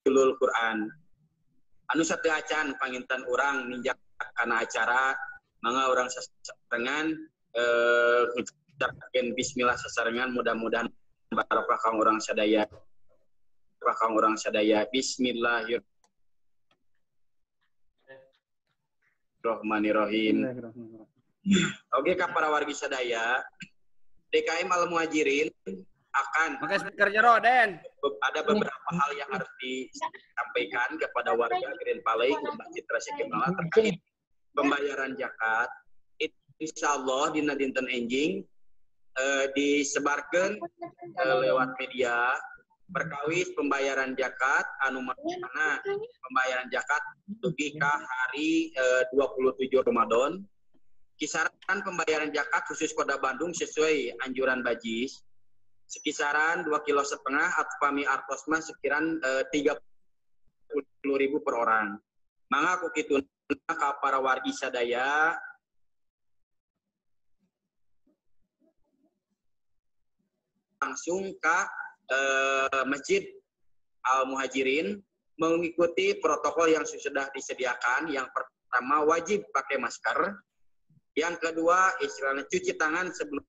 Ulul Quran. Anu sateu acan panginten urang ninjak kana acara mangga urang sasarengan ngucapkeun bismillah sasarengan mudah-mudahan barokah kang urang sadaya. Kang urang sadaya. Bismillahirrahmanirrahim. Oke ka para wargi sadaya, DKM Al Muhajirin akan pakai speaker jero Den. Ada beberapa hal yang harus disampaikan kepada warga Green Paleng Lembah Citra Sekemala terkait pembayaran zakat. Insya Allah dina dinten enjing disebarkan lewat media perkawis pembayaran zakat anu mana pembayaran zakat dugi ka hari 27 Ramadan. Kisaran pembayaran zakat khusus Kota Bandung sesuai anjuran Bajis sekisaran 2,5 kilo atau pami artosma sekiran 30.000 per orang. Mangga aku kitu ka para wargi sadaya langsung ke Masjid Al Muhajirin mengikuti protokol yang sudah disediakan. Yang pertama wajib pakai masker. Yang kedua istilahnya cuci tangan sebelum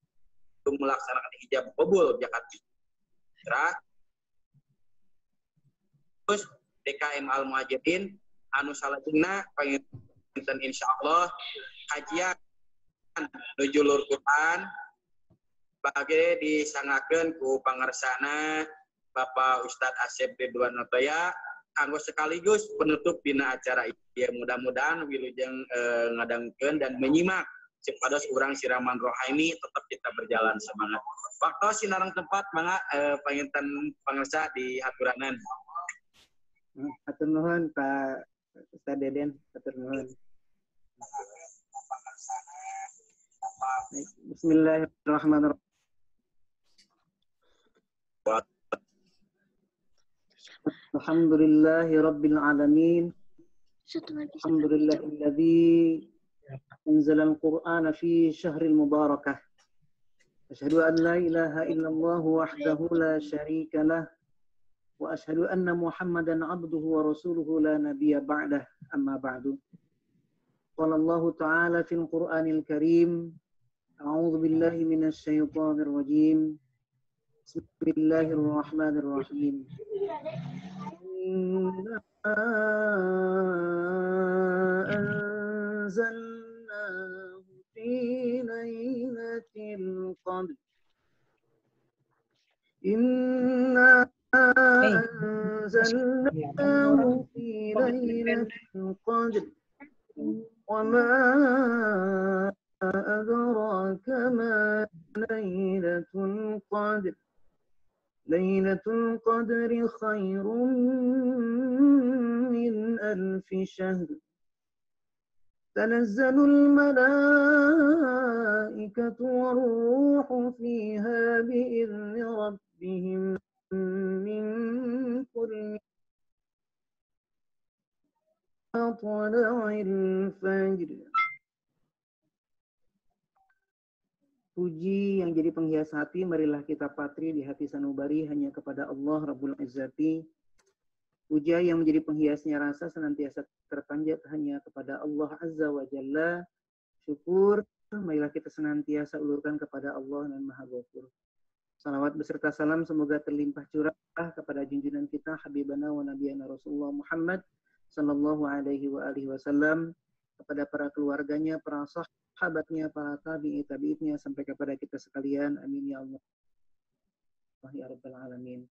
melaksanakan hijab qabul zakat fitrah. Terus DKM Al Muhajirin anu salajengna panginten insyaallah kajian nujulur Quran bage disangakeun ku pangarsana Bapak Ustadz Asep Ridwan Natoya kanggo sekaligus penutup dina acara ieu. Mudah-mudahan wilujeng ngadangkeun dan menyimak supados urang siraman rohani tetap kita berjalan semangat. Waktu sinarang tempat mangga panginten pangarsa di haturanan. Hatur nuhun Pak Ustaz Deden, hatur nuhun. Bismillahirrahmanirrahim. Alhamdulillahi rabbil alamin. Alhamdulillahilladzi anzala al-Qur'ana fi syahril mubarakah. Asyhadu an la ilaha illallah wahdahu la syarika lah wa asyhadu anna Muhammadan abduhu wa rasuluhu la nabiyya ba'dah. Amma ba'du. Qala Allah ta'ala fil Qur'anil Karim. A'udzu billahi minasy syaithanir rajim. Bismillahirrahmanirrahim. Inna anzalnahu fi lailatul qadr. Inna anzalnahu fi lailatul qadr. Wa ma adraka ma lailatul qadr. Lailatul Qadri khairun min alfi syahr. Tanazzalul malaikatu war-ruhu fiha bi'izni rabbihim min kulli matla'il fajr. Puji yang jadi penghias hati, marilah kita patri di hati sanubari hanya kepada Allah Rabbul Izzati. Puja yang menjadi penghiasnya rasa senantiasa terpanjat hanya kepada Allah Azza wa Jalla. Syukur, marilah kita senantiasa ulurkan kepada Allah dan Maha Ghafur. Salawat beserta salam semoga terlimpah curah kepada junjungan kita Habibana wa Nabiyana Rasulullah Muhammad sallallahu alaihi wa alihi wasallam, kepada para keluarganya, para sahabatnya, para tabi'itnya, sampai kepada kita sekalian. Amin ya Allah ya Rabbal Alamin.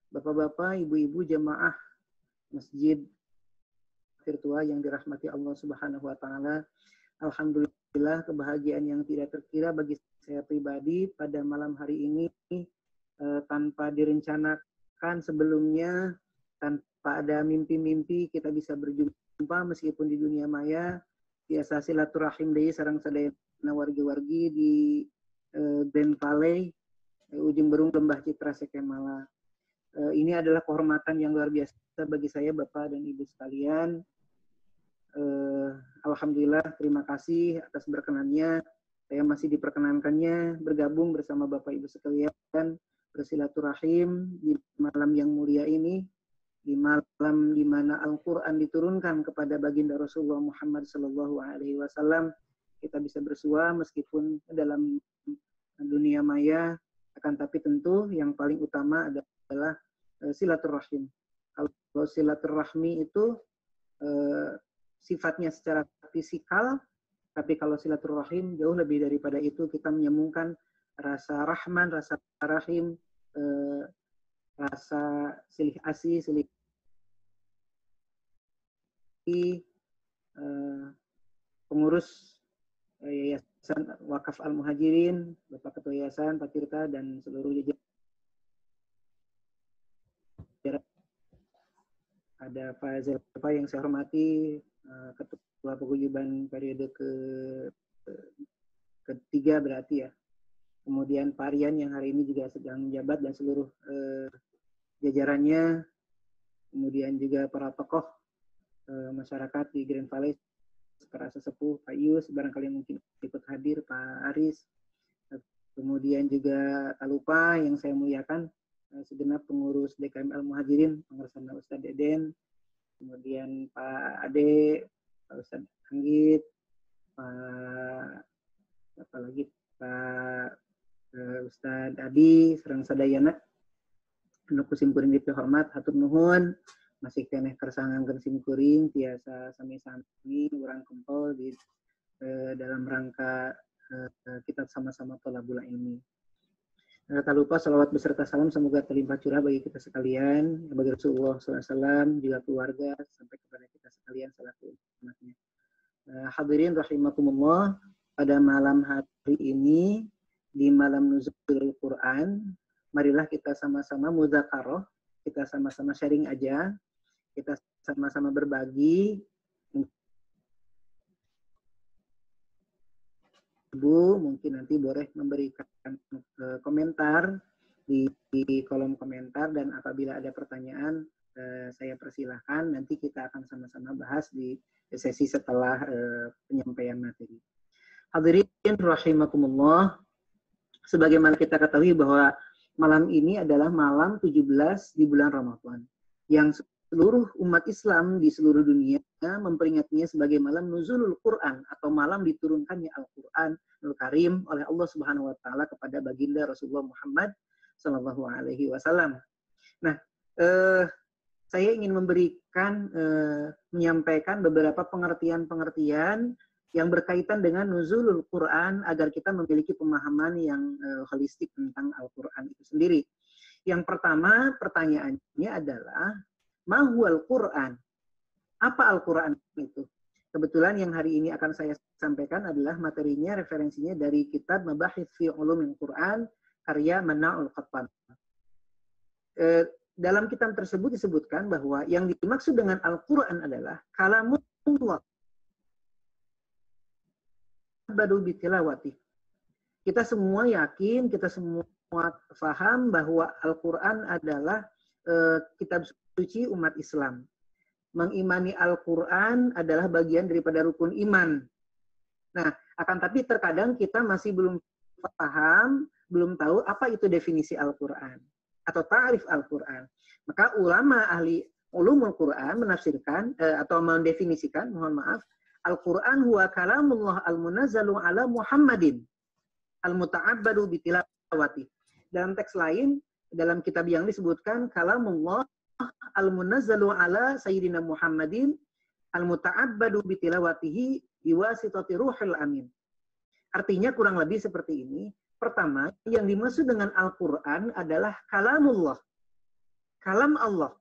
Bapak-bapak, ibu-ibu jamaah masjid virtual yang dirahmati Allah Subhanahu wa Ta'ala, alhamdulillah kebahagiaan yang tidak terkira bagi saya pribadi pada malam hari ini, tanpa direncanakan sebelumnya, tanpa ada mimpi-mimpi kita bisa berjumpa meskipun di dunia maya. Biasa silaturahim deui sareng sadayana wargi-wargi di Green Paleng ujung berung Lembah Citra Sekemala. Ini adalah kehormatan yang luar biasa bagi saya, Bapak dan Ibu sekalian. Alhamdulillah, terima kasih atas berkenannya. Saya masih diperkenankannya bergabung bersama Bapak Ibu sekalian bersilaturahim di malam yang mulia ini, di malam di mana Al-Quran diturunkan kepada baginda Rasulullah Muhammad SAW. Kita bisa bersua meskipun dalam dunia maya, akan tapi tentu yang paling utama adalah silaturahim. Kalau silaturahmi itu sifatnya secara fisikal, tapi kalau silaturahim jauh lebih daripada itu, kita menyambungkan rasa rahman, rasa rahim, rasa silih asih, silih pengurus Yayasan Wakaf Al-Muhajirin, Bapak Ketua Yayasan, Pak Tirta, dan seluruh jajaran. Ada Pak Zelfa yang saya hormati, Ketua Paguyuban periode ketiga berarti ya. Kemudian Pak Rian yang hari ini juga sedang menjabat dan seluruh jajarannya. Kemudian juga para tokoh masyarakat di Grand Valley, para sesepuh, Pak Yus, barangkali yang mungkin ikut hadir, Pak Aris. Kemudian juga tak lupa yang saya muliakan, segenap pengurus DKM Al-Muhajirin, pengersana Ustadz Deden, kemudian Pak Ade, Pak Ustadz Anggit, Pak Ustadz Adi, Serang Sadayana, Anu kusimkuring dipihormat, hatur nuhun, masih keneh kersangan kuring tiasa sami-sami urang kempel di dalam rangka kita sama-sama thalabul ilmi. Tak lupa salawat beserta salam semoga terlimpah curah bagi kita sekalian, bagi Rasulullah SAW, juga keluarga, sampai kepada kita sekalian selaku umatnya. Hadirin rahimakumullah, pada malam hari ini, di malam nuzulul Quran, marilah kita sama-sama mudzakarah, kita sama-sama sharing aja, kita sama-sama berbagi. Ibu mungkin nanti boleh memberikan komentar di kolom komentar, dan apabila ada pertanyaan saya persilahkan, nanti kita akan sama-sama bahas di sesi setelah penyampaian materi. Hadirin rahimakumullah, sebagaimana kita ketahui bahwa malam ini adalah malam 17 di bulan Ramadan, yang seluruh umat Islam di seluruh dunia memperingatinya sebagai malam nuzulul Quran, atau malam diturunkannya Al-Quran Al-Karim oleh Allah Subhanahu wa taala kepada baginda Rasulullah Muhammad sallallahu alaihi wasallam. Nah, saya ingin menyampaikan beberapa pengertian-pengertian yang berkaitan dengan nuzulul Quran agar kita memiliki pemahaman yang holistik tentang Al-Quran itu sendiri. Yang pertama, pertanyaannya adalah ma huwal Quran? Apa Al-Quran itu? Kebetulan yang hari ini akan saya sampaikan adalah materinya, referensinya dari kitab Mabahith fi Ulumil Quran karya Mana'ul Qattan. Dalam kitab tersebut disebutkan bahwa yang dimaksud dengan Al-Quran adalah kalamullah badu bitilawati. Kita semua yakin, kita semua faham bahwa Al-Quran adalah kitab suci umat Islam. Mengimani Al-Quran adalah bagian daripada rukun iman. Nah, akan tapi terkadang kita masih belum paham, belum tahu apa itu definisi Al-Quran atau ta'rif Al-Quran. Maka ulama ahli ulumul Quran menafsirkan atau mendefinisikan, mohon maaf, Al-Quran huwa kalamullah al-munazzalu ala Muhammadin al-muta'abbadu bitilawati. Dalam teks lain, dalam kitab yang disebutkan kalamullah al-munazzalu ala Sayyidina Muhammadin al-muta'abbadu bitilawatihi biwasitati ruhil amin. Artinya kurang lebih seperti ini. Pertama, yang dimaksud dengan Al-Quran adalah kalamullah. Kalam Allah.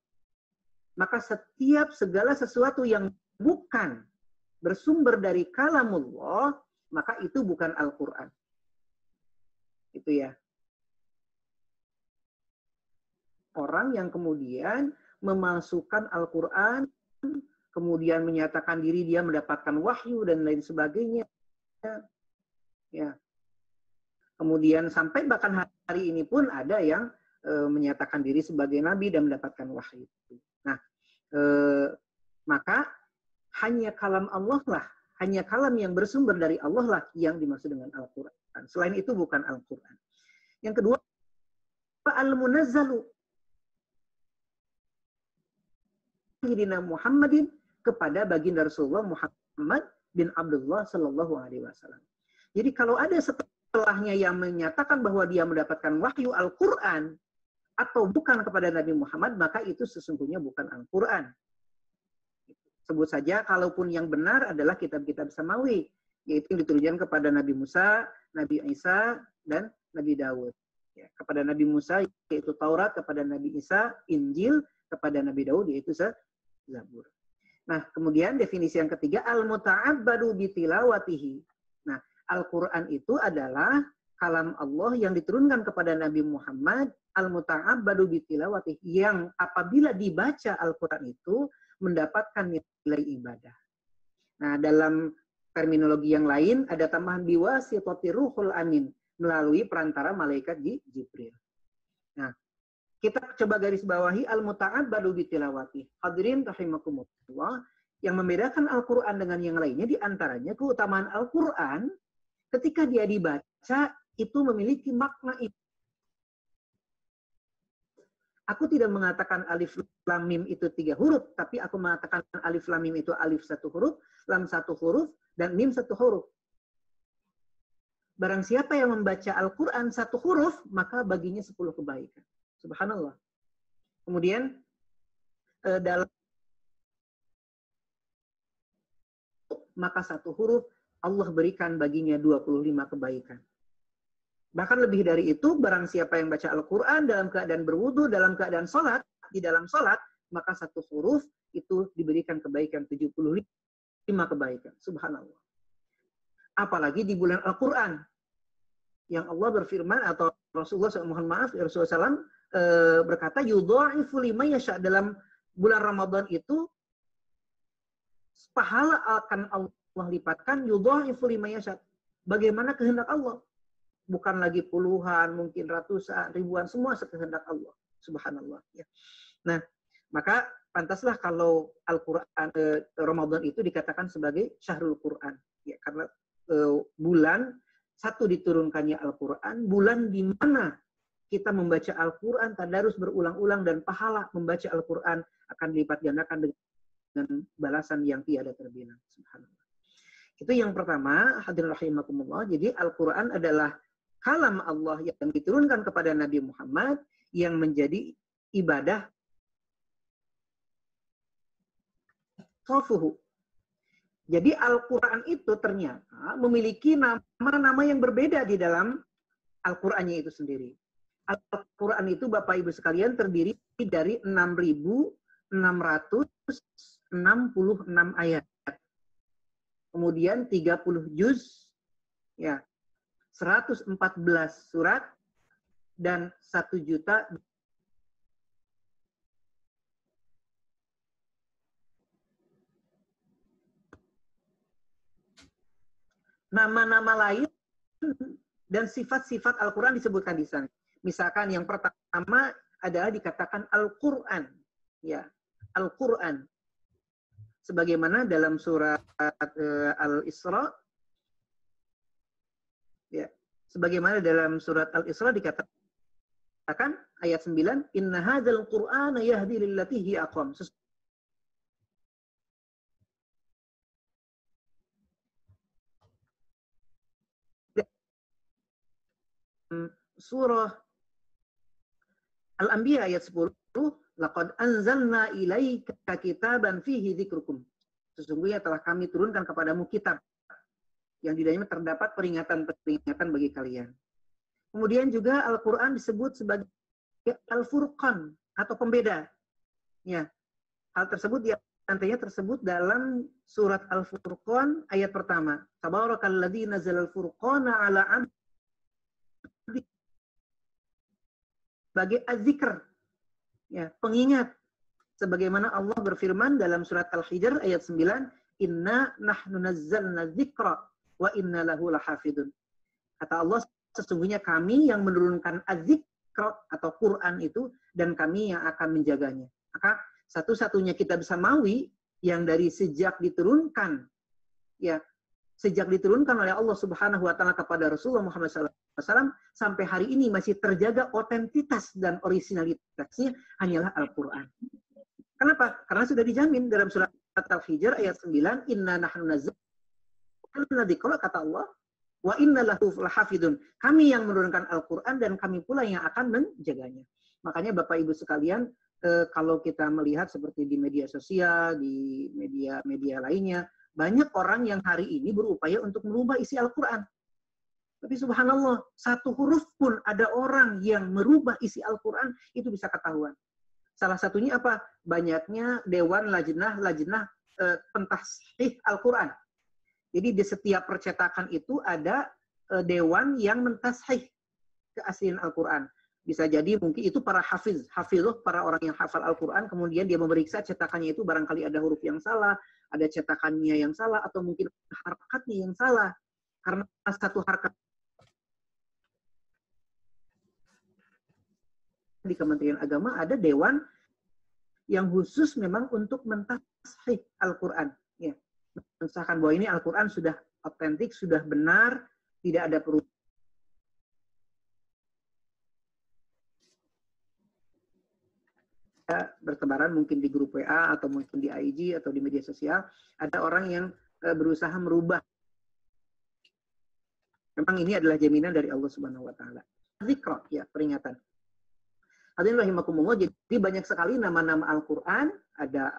Maka setiap segala sesuatu yang bukan bersumber dari kalamullah, maka itu bukan Al-Quran. Itu ya. Orang yang kemudian memasukkan Al-Quran, kemudian menyatakan diri dia mendapatkan wahyu dan lain sebagainya. Ya. Kemudian sampai bahkan hari ini pun ada yang menyatakan diri sebagai nabi dan mendapatkan wahyu. Nah, maka hanya kalam Allah lah, hanya kalam yang bersumber dari Allah lah yang dimaksud dengan Al-Quran. Selain itu bukan Al-Quran. Yang kedua, al-munazzalu Sayyidina Muhammadin, kepada baginda Rasulullah Muhammad bin Abdullah sallallahu alaihi wasallam. Jadi kalau ada setelahnya yang menyatakan bahwa dia mendapatkan wahyu Al-Qur'an atau bukan kepada Nabi Muhammad, maka itu sesungguhnya bukan Al-Qur'an. Sebut saja kalaupun yang benar adalah kitab-kitab samawi, yaitu yang diturunkan kepada Nabi Musa, Nabi Isa, dan Nabi Daud. Ya, kepada Nabi Musa yaitu Taurat, kepada Nabi Isa Injil, kepada Nabi Daud yaitu Zabur. Nah, kemudian definisi yang ketiga, al-muta'abbadu bitilawatihi. Nah, Al-Quran itu adalah kalam Allah yang diturunkan kepada Nabi Muhammad, al-muta'abbadu bitilawatihi, yang apabila dibaca Al-Quran itu mendapatkan nilai ibadah. Nah, dalam terminologi yang lain ada tambahan biwasitati ruhul amin, melalui perantara malaikat Jibril. Nah, kita coba garis bawahi al-muta'abbadu bitilawati. Hadirin rahimakumullah, yang membedakan Al-Quran dengan yang lainnya diantaranya keutamaan Al-Quran ketika dia dibaca itu memiliki makna itu. Aku tidak mengatakan alif lam mim itu 3 huruf, tapi aku mengatakan alif lam mim itu alif 1 huruf, lam 1 huruf, dan mim 1 huruf. Barang siapa yang membaca Al-Quran 1 huruf, maka baginya 10 kebaikan. Subhanallah. Kemudian dalam maka 1 huruf Allah berikan baginya 25 kebaikan. Bahkan lebih dari itu, barang siapa yang baca Al-Quran dalam keadaan berwudu, dalam keadaan sholat, di dalam sholat, maka 1 huruf itu diberikan kebaikan 75 kebaikan. Subhanallah. Apalagi di bulan Al-Quran yang Allah berfirman, atau Rasulullah SAW berkata, yudha'ifu liman yasha, dalam bulan Ramadan itu pahala akan Allah lipatkan, yudha'ifu liman yasha, bagaimana kehendak Allah. Bukan lagi puluhan, mungkin ratusan, ribuan, semua sekehendak Allah. Subhanallah. Ya. Nah, maka pantaslah kalau Al-Quran Ramadan itu dikatakan sebagai Syahrul Quran. Ya, karena bulan satu diturunkannya Al-Quran, bulan di mana kita membaca Al-Quran, tadarus berulang-ulang, dan pahala membaca Al-Quran akan dilipat gandakan dengan balasan yang tiada terbilang. Subhanallah. Itu yang pertama, hadirin rahimakumullah. Jadi Al-Quran adalah kalam Allah yang diturunkan kepada Nabi Muhammad yang menjadi ibadah sofuhu. Jadi Al-Quran itu ternyata memiliki nama-nama yang berbeda di dalam Al-Qurannya itu sendiri. Al-Quran itu Bapak Ibu sekalian terdiri dari 6.666 ayat. Kemudian 30 juz, ya, 114 surat, dan 1 juta. Nama-nama lain dan sifat-sifat Al-Quran disebutkan di sana. Misalkan yang pertama adalah dikatakan Al-Quran. Ya, Al-Quran. Sebagaimana dalam surat Al-Isra, ya, sebagaimana dalam surat Al-Isra dikatakan ayat 9, inna hadzal Qur'ana yahdi lillati hiya aqwam. Surah Al-Anbiya ayat 10, laqad anzalna ilaika kitaban fihi dzikrukum. Sesungguhnya telah kami turunkan kepadamu kitab yang di dalamnya terdapat peringatan-peringatan bagi kalian. Kemudian juga Al-Quran disebut sebagai Al-Furqan atau pembeda. Ya. Hal tersebut diantaranya tersebut dalam surat Al-Furqan ayat pertama. Tabarakalladzi nazzalal furqana ala 'abdihi sebagai az-zikr, ya, pengingat. Sebagaimana Allah berfirman dalam surat Al-Hijr ayat 9, inna nahnu nazzalna dzikra wa inna lahu lahafidun. Kata Allah, sesungguhnya kami yang menurunkan az-zikr atau Quran itu, dan kami yang akan menjaganya. Maka satu-satunya kitab samawi yang dari sejak diturunkan, ya, sejak diturunkan oleh Allah Subhanahu wa taala kepada Rasulullah Muhammad SAW, SAW sampai hari ini masih terjaga otentitas dan originalitasnya hanyalah Al-Quran. Kenapa? Karena sudah dijamin dalam surat Al-Hijr ayat 9, Inna nahnu nazzalna dzikra, kata Allah, wa inna lahu lahafidun. Kami yang menurunkan Al-Quran dan kami pula yang akan menjaganya. Makanya Bapak Ibu sekalian, kalau kita melihat seperti di media sosial, di media-media lainnya, banyak orang yang hari ini berupaya untuk merubah isi Al-Quran. Tapi subhanallah, satu huruf pun ada orang yang merubah isi Al-Quran, itu bisa ketahuan. Salah satunya apa? Banyaknya dewan lajnah pentashih Al-Quran. Jadi di setiap percetakan itu ada dewan yang mentashih keaslian Al-Quran. Bisa jadi mungkin itu para hafizah, para orang yang hafal Al-Quran, kemudian dia memeriksa cetakannya itu barangkali ada huruf yang salah, ada cetakannya yang salah, atau mungkin harakatnya yang salah. Karena satu harakat di Kementerian Agama ada dewan yang khusus memang untuk mentashih Al-Quran. Ya. Mensahkan bahwa ini Al-Quran sudah otentik, sudah benar, tidak ada perubahan. Bertebaran mungkin di grup WA atau mungkin di IG atau di media sosial, ada orang yang berusaha merubah. Memang ini adalah jaminan dari Allah Subhanahu wa taala. Zikra, ya, peringatan. Hadirin rahimakumullah, jadi banyak sekali nama-nama Al-Qur'an, ada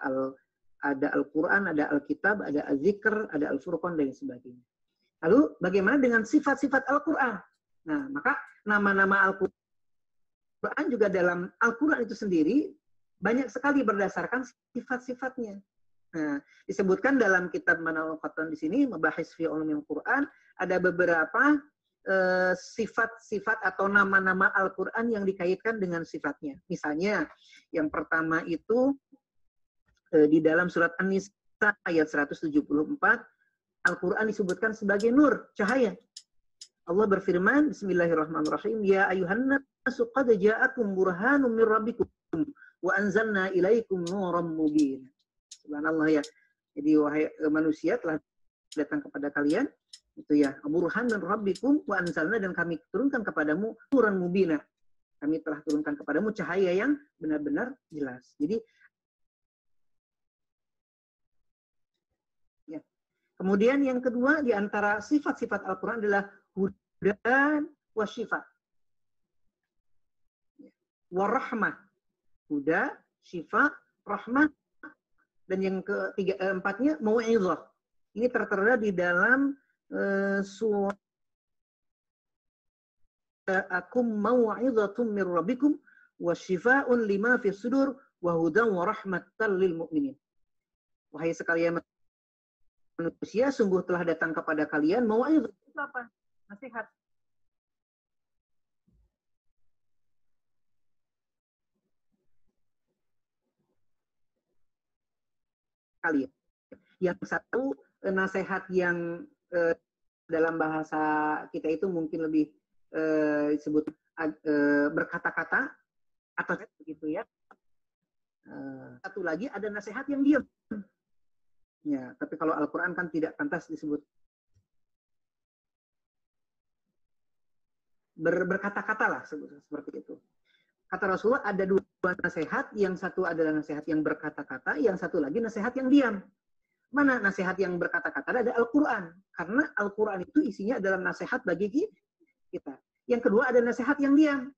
Al-Qur'an, ada Al-Kitab, ada Az-Zikr, ada Al-Furqan dan sebagainya. Lalu bagaimana dengan sifat-sifat Al-Qur'an? Nah, maka nama-nama Al-Qur'an juga dalam Al-Qur'an itu sendiri banyak sekali berdasarkan sifat-sifatnya. Nah, disebutkan dalam kitab Manal Qatan di sini, Mabahis fi Ulumil Quran, ada beberapa sifat-sifat atau nama-nama Al-Quran yang dikaitkan dengan sifatnya. Misalnya, yang pertama itu di dalam surat An-Nisa ayat 174, Al-Quran disebutkan sebagai nur, cahaya. Allah berfirman, Bismillahirrahmanirrahim, Ya ayuhan nasu qad ja'akum burhanum min rabbikum wa anzalna ilaikum nuram mubin. Subhanallah ya. Jadi wahai manusia, telah datang kepada kalian itu ya, burhan min rabbikum wa anzalna, dan kami turunkan kepadamu nuran mubina. Kami telah turunkan kepadamu cahaya yang benar-benar jelas. Jadi ya. Kemudian yang kedua di antara sifat-sifat Al-Qur'an adalah hudan wa syifa. Warahmah. Huda, syifa, rahmah, dan yang keempatnya mau'izah. Ini tertera di dalam surah akum mau'izatum mir rabbikum wa syifaa'un lima fis sudur wa hudan wa rahmatan lil mu'minin. Wahai sekalian manusia, sungguh telah datang kepada kalian mau'izah. Itu apa? Nasihat. Kalian. Yang satu nasihat yang dalam bahasa kita itu mungkin lebih disebut berkata-kata atau begitu ya. Satu lagi ada nasihat yang diam. Ya, tapi kalau Al-Qur'an kan tidak pantas disebut berkata-kata lah seperti itu. Kata Rasulullah ada dua nasihat, yang satu adalah nasihat yang berkata-kata, yang satu lagi nasihat yang diam. Mana nasihat yang berkata-kata? Ada Al-Quran. Karena Al-Quran itu isinya adalah nasihat bagi kita. Yang kedua ada nasihat yang diam.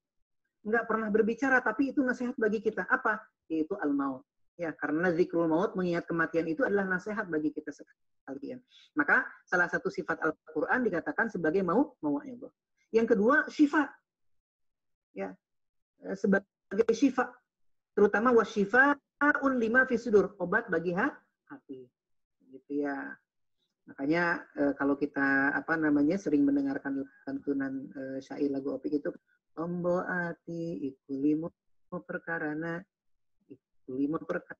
Enggak pernah berbicara, tapi itu nasihat bagi kita. Apa? Yaitu al-maut. Ya, karena zikrul maut, mengingat kematian itu adalah nasihat bagi kita sekalian. Maka salah satu sifat Al-Quran dikatakan sebagai mau'izah. Yang kedua, syifa. Ya, sebagai syifa. Terutama wasyifa'un lima fi sudur. Obat bagi hati. Gitu ya. Makanya kalau kita sering mendengarkan lantunan syair lagu opik itu, ombo ati iku limo perkarana, iku limo perkara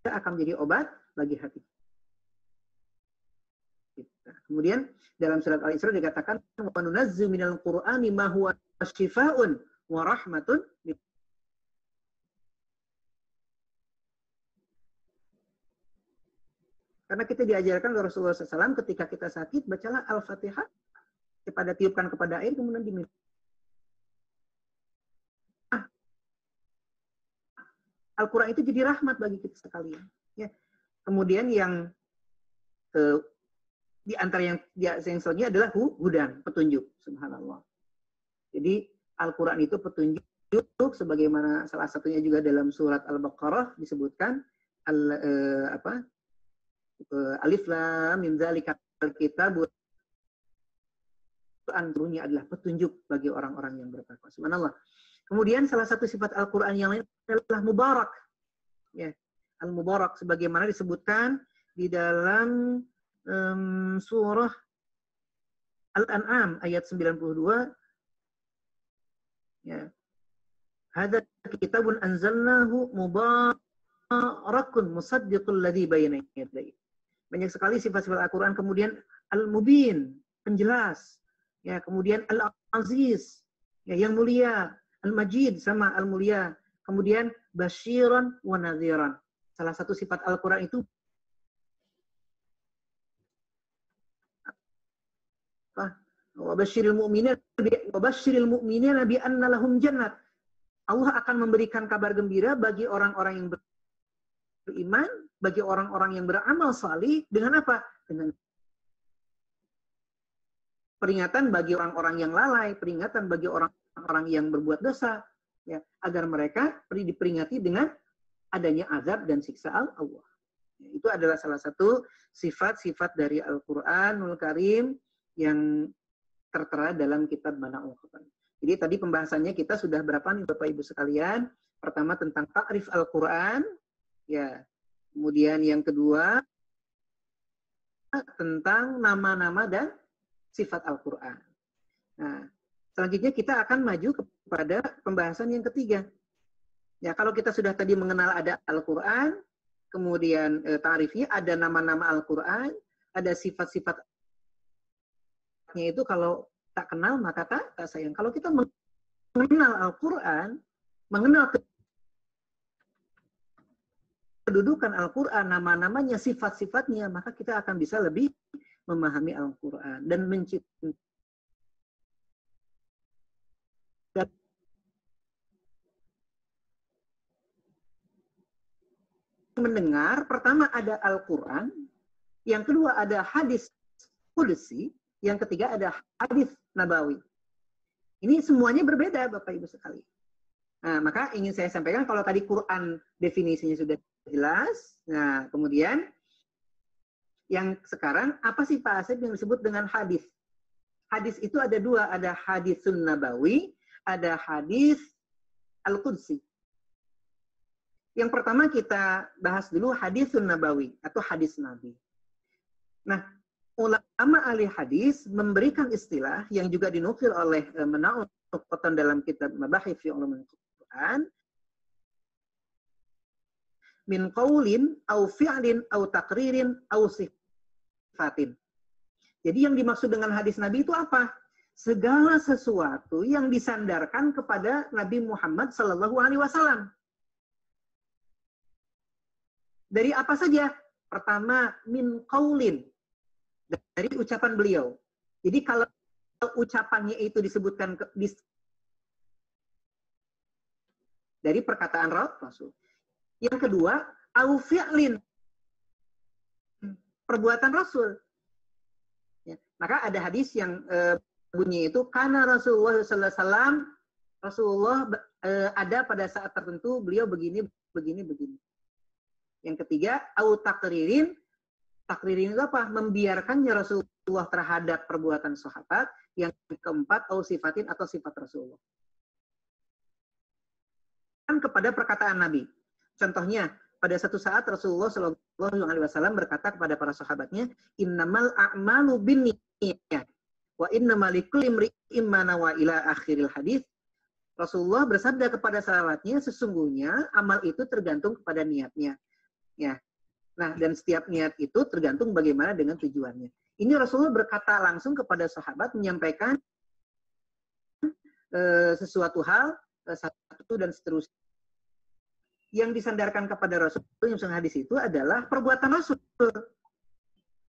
akan menjadi obat bagi hati. Kemudian dalam surat Al-Isra dikatakan wa nunazzilu minal qur'ani ma huwa syifaa'un wa rahmatun. Karena kita diajarkan oleh Rasulullah SAW ketika kita sakit, bacalah Al-Fatihah. kepada tiupkan kepada air, kemudian diminum. Al-Quran itu jadi rahmat bagi kita sekalian. Ya. Kemudian yang di antara yang selanjutnya adalah hudan, petunjuk. Subhanallah. Jadi Al-Quran itu petunjuk, sebagaimana salah satunya juga dalam surat Al-Baqarah disebutkan alif lam mim dzalikal kitab, Al-Qur'annya adalah petunjuk bagi orang-orang yang bertakwa. Subhanallah. Kemudian salah satu sifat Al-Quran yang lain adalah mubarak. Ya, Al-Mubarak sebagaimana disebutkan di dalam surah Al-An'am ayat 92. Ya. Hadza kitabun anzalnahu mubarakun musaddiqul ladzi bayna yadayhi. Banyak sekali sifat-sifat Al-Quran. Kemudian Al-Mubin, penjelas. Ya, kemudian Al-Aziz, ya, yang mulia. Al-Majid sama Al-Mulia. Kemudian Basyiran wa Nadhiran. Salah satu sifat Al-Quran itu wa basyiril mu'minina bi anna lahum jannat. Allah akan memberikan kabar gembira bagi orang-orang yang beriman, bagi orang-orang yang beramal salih dengan apa? Dengan peringatan bagi orang-orang yang lalai, peringatan bagi orang-orang yang berbuat dosa, ya, agar mereka diperingati dengan adanya azab dan siksa Allah. Ya, itu adalah salah satu sifat-sifat dari Al-Qur'anul Karim yang tertera dalam kitab Mana'ul Quran. Jadi tadi pembahasannya kita sudah berapa nih Bapak Ibu sekalian? Pertama tentang takrif Al-Qur'an, ya. Kemudian yang kedua tentang nama-nama dan sifat Al-Qur'an. Nah, selanjutnya kita akan maju kepada pembahasan yang ketiga. Ya, kalau kita sudah tadi mengenal ada Al-Qur'an, kemudian ta'rifnya ada nama-nama Al-Qur'an, ada sifat-sifatnya itu kalau tak kenal maka tak sayang. Kalau kita mengenal Al-Qur'an, mengenal kedudukan Al-Qur'an, nama-namanya, sifat-sifatnya, maka kita akan bisa lebih memahami Al-Qur'an dan mendengar. Pertama ada Al-Quran, yang kedua ada hadis qudsi, yang ketiga ada hadis nabawi. Ini semuanya berbeda Bapak Ibu sekalian. Nah, maka ingin saya sampaikan kalau tadi Quran definisinya sudah jelas. Nah, kemudian yang sekarang apa sih Pak Asep yang disebut dengan hadis? Hadis itu ada dua, ada hadisun nabawi, ada hadis al-qudsi. Yang pertama kita bahas dulu hadisun nabawi atau hadis Nabi. Nah, ulama ahli hadis memberikan istilah yang juga dinukil oleh Mana'ul Quran dalam kitab Mabahith fi Ulumul Quran, min qaulin au fi'lin au taqririn au sifatin. Jadi yang dimaksud dengan hadis Nabi itu apa? Segala sesuatu yang disandarkan kepada Nabi Muhammad sallallahu alaihi wasallam. Dari apa saja? Pertama, min qaulin, dari ucapan beliau. Jadi kalau ucapannya itu disebutkan dari perkataan Rasul. Yang kedua, au fi'lin, perbuatan Rasul. Ya, maka ada hadis yang bunyi itu karena Rasulullah sallallahu alaihi wasallam, Rasulullah ada pada saat tertentu beliau begini. Yang ketiga, au takririn. Takririn itu apa? Membiarkannya Rasulullah terhadap perbuatan sahabat. Yang keempat, au sifatin atau sifat Rasulullah. Kepada perkataan Nabi. Contohnya, pada satu saat Rasulullah Shallallahu Alaihi Wasallam berkata kepada para sahabatnya, Innamal a'malu binniyat, wa innamal likulli imri'in ma nawa ila akhiril hadis. Rasulullah bersabda kepada sahabatnya, sesungguhnya amal itu tergantung kepada niatnya. Ya. Nah, dan setiap niat itu tergantung bagaimana dengan tujuannya. Ini Rasulullah berkata langsung kepada sahabat, menyampaikan sesuatu hal, satu dan seterusnya. Yang disandarkan kepada Rasul, yang hadis itu adalah perbuatan Rasul.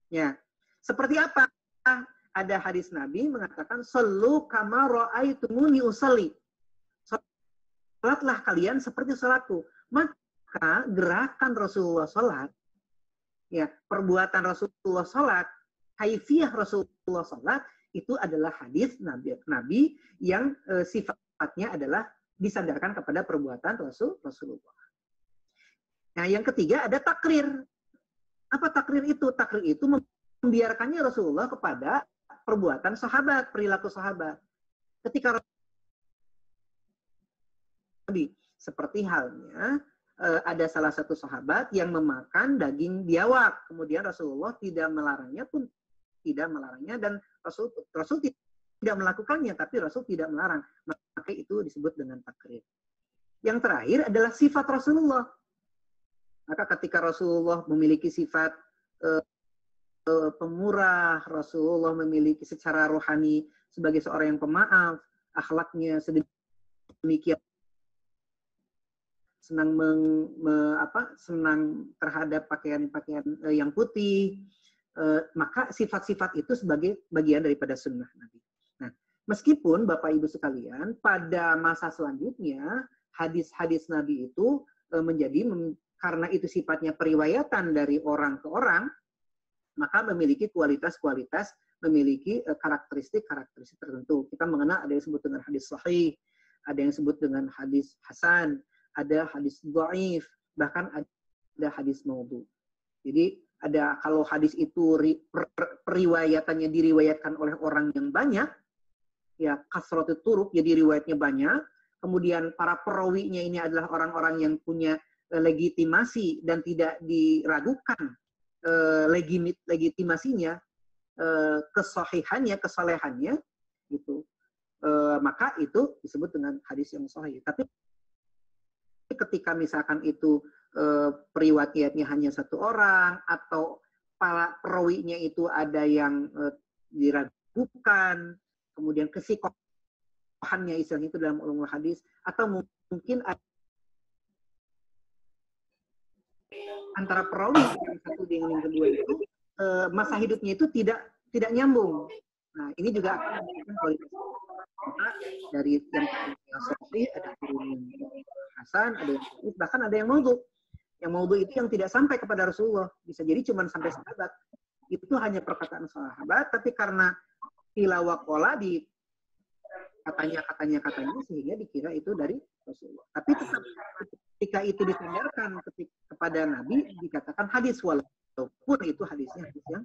Ya. Seperti apa? ada hadis Nabi mengatakan sallu kama ra'aitumuni usalli. Salatlah kalian seperti salatku. Maka gerakan Rasulullah salat, ya, perbuatan Rasulullah salat, kaifiyah Rasulullah salat itu adalah hadis Nabi yang sifatnya adalah disandarkan kepada perbuatan Rasulullah. Nah, yang ketiga ada takrir. Apa takrir itu? Takrir itu membiarkannya Rasulullah kepada perbuatan sahabat, perilaku sahabat. Ketika Nabi, seperti halnya ada salah satu sahabat yang memakan daging biawak, kemudian Rasulullah tidak melarangnya dan Rasul tidak melakukannya, tapi Rasul tidak melarang, maka itu disebut dengan takrir. Yang terakhir adalah sifat Rasulullah. Maka ketika Rasulullah memiliki sifat pemurah, Rasulullah memiliki secara rohani sebagai seorang yang pemaaf, akhlaknya sedemikian senang senang terhadap pakaian-pakaian yang putih, maka sifat-sifat itu sebagai bagian daripada sunnah Nabi. Nah, meskipun Bapak Ibu sekalian, pada masa selanjutnya hadis-hadis Nabi itu karena itu sifatnya periwayatan dari orang ke orang, maka memiliki kualitas-kualitas, memiliki karakteristik-karakteristik tertentu. Kita mengenal ada yang disebut dengan hadis sahih, ada yang disebut dengan hadis hasan, ada hadis dhaif, bahkan ada hadis maudhu. Jadi kalau hadis itu periwayatannya diriwayatkan oleh orang yang banyak, ya kasratut turuq, jadi riwayatnya banyak, kemudian para perawinya ini adalah orang-orang yang punya legitimasi dan tidak diragukan legitimasinya, kesahihannya, kesalehannya, gitu. Maka itu disebut dengan hadis yang sahih. Tapi ketika misalkan itu periwayatnya hanya satu orang atau para perawinya itu ada yang diragukan, kemudian kesikohannya istilahnya itu dalam ulumul hadis, atau mungkin antara perawi yang satu dengan yang kedua itu masa hidupnya itu tidak nyambung. Nah, ini juga akan menunjukkan kualitas. Dari yang sahih ada turun hasan, ada yang bahkan ada yang maudhu. Yang maudhu itu yang tidak sampai kepada Rasulullah, bisa jadi cuma sampai sahabat. Itu hanya perkataan sahabat, tapi karena tilawaqola di katanya sehingga dikira itu dari Rasulullah. Tapi tetap ketika itu disandarkan kepada Nabi dikatakan hadis, walaupun itu hadisnya hadis yang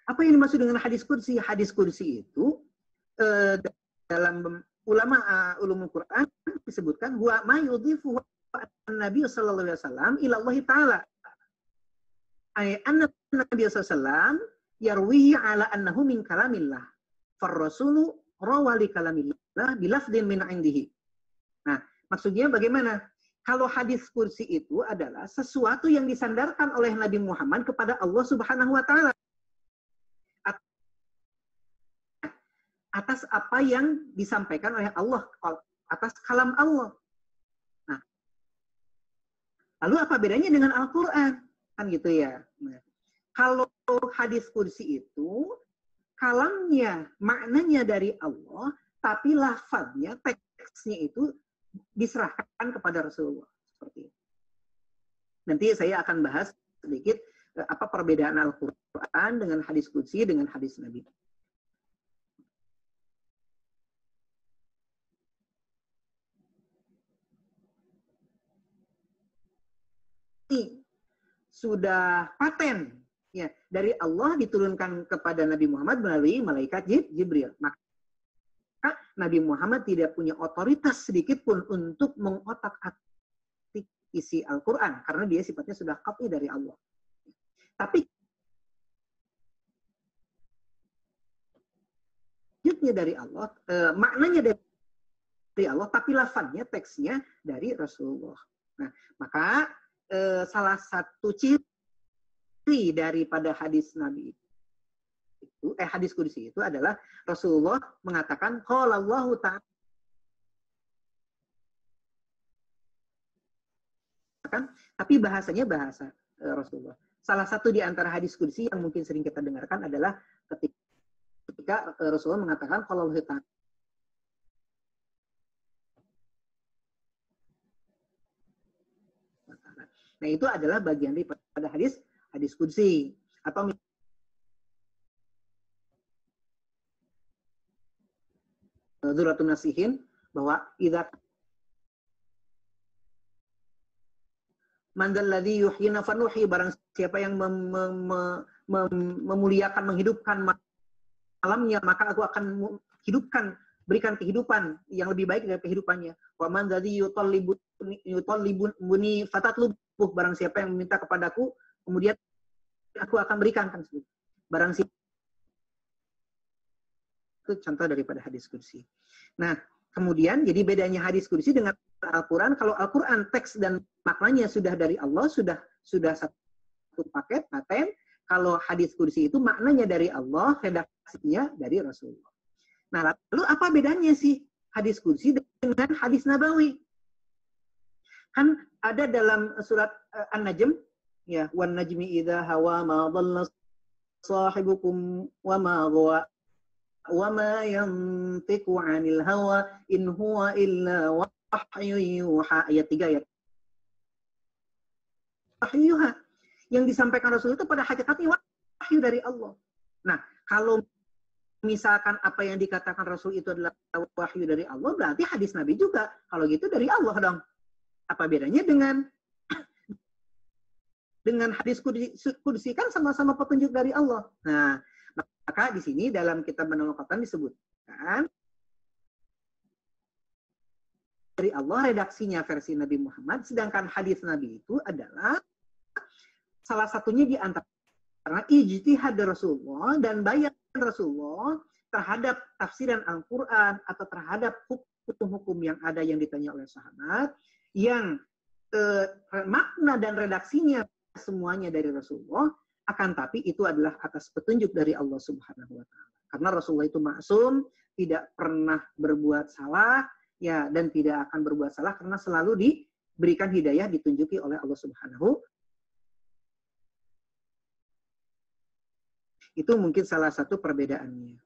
apa yang dimaksud dengan hadis kursi? Hadis kursi itu dalam ulumul Quran disebutkan wa ma yudhifu an-nabi sallallahu alaihi wasallam ila Allah taala. Ay anna Nabi sallallahu alaihi wasallam yarwihi ala annahu min kalamillah. Far-rasulu rawa li kalamillah bilafdin min indihi. Nah, maksudnya bagaimana? Kalau hadis kursi itu adalah sesuatu yang disandarkan oleh Nabi Muhammad kepada Allah Subhanahu wa taala. Atas apa yang disampaikan oleh Allah, atas kalam Allah. Nah, lalu apa bedanya dengan Al-Quran? Kan gitu ya. Nah, kalau hadis kursi itu, kalamnya, maknanya dari Allah, tapi lafaznya, teksnya itu diserahkan kepada Rasulullah. Seperti itu. Nanti saya akan bahas sedikit apa perbedaan Al-Quran dengan hadis kursi dengan hadis Nabi. Sudah paten ya dari Allah diturunkan kepada Nabi Muhammad melalui malaikat Jibril. Maka Nabi Muhammad tidak punya otoritas sedikit pun untuk mengotak-atik isi Al-Quran karena dia sifatnya sudah qat'i dari Allah. Tapi dari Allah, maknanya dari Allah, tapi lafadznya, teksnya dari Rasulullah. Nah, maka salah satu ciri daripada hadis Nabi itu, hadis kursi itu adalah Rasulullah mengatakan qala Allahu ta'ala, tapi bahasanya bahasa Rasulullah. salah satu di antara hadis qudsi yang mungkin sering kita dengarkan adalah ketika Rasulullah mengatakan kalau Allah Ta'ala. Nah, itu adalah bagian daripada hadis qudsi atau Dzurratun Nasihin bahwa idza man dzalladzi yuhyina fanuhyi, barang siapa yang memuliakan, menghidupkan malamnya, maka aku akan hidupkan, berikan kehidupan yang lebih baik dari kehidupannya. Wa man dzalladzi yutallibuni fatatlubuh, barang siapa yang meminta kepadaku, kemudian aku akan berikan. Kan barang siapa, itu contoh daripada hadis qudsi. Nah, kemudian jadi bedanya hadis qudsi dengan Al-Quran, kalau Al-Quran teks dan maknanya sudah dari Allah, sudah satu paket, paten. Kalau hadis qudsi itu maknanya dari Allah, redaksinya dari Rasulullah. Nah, lalu apa bedanya sih hadis qudsi dengan hadis nabawi? Kan ada dalam surat An-Najm, ya, wan najmi idza hawa ma dhalla sahibukum wa ma ghawa wa ma yantiqu 'anil hawa in huwa illa wahyu yuha, ayat 3 ya. Wahyu yuha, yang disampaikan Rasul itu pada hakikatnya wahyu dari Allah. Nah, kalau misalkan apa yang dikatakan Rasul itu adalah wahyu dari Allah, berarti hadis Nabi juga kalau gitu dari Allah dong. Apa bedanya dengan hadis qudsi? Kan sama-sama petunjuk dari Allah. Nah, maka di sini dalam kitab Manhajul Qatan disebutkan dari Allah redaksinya versi Nabi Muhammad, sedangkan hadis Nabi itu adalah salah satunya di antara ijtihad Rasulullah dan bayan Rasulullah terhadap tafsiran Al-Quran atau terhadap hukum-hukum yang ada yang ditanya oleh sahabat, yang makna dan redaksinya semuanya dari Rasulullah, akan tapi itu adalah atas petunjuk dari Allah Subhanahu wa Ta'ala. Karena Rasulullah itu maksum, tidak pernah berbuat salah, ya, dan tidak akan berbuat salah karena selalu diberikan hidayah, ditunjuki oleh Allah Subhanahu. Itu mungkin salah satu perbedaannya.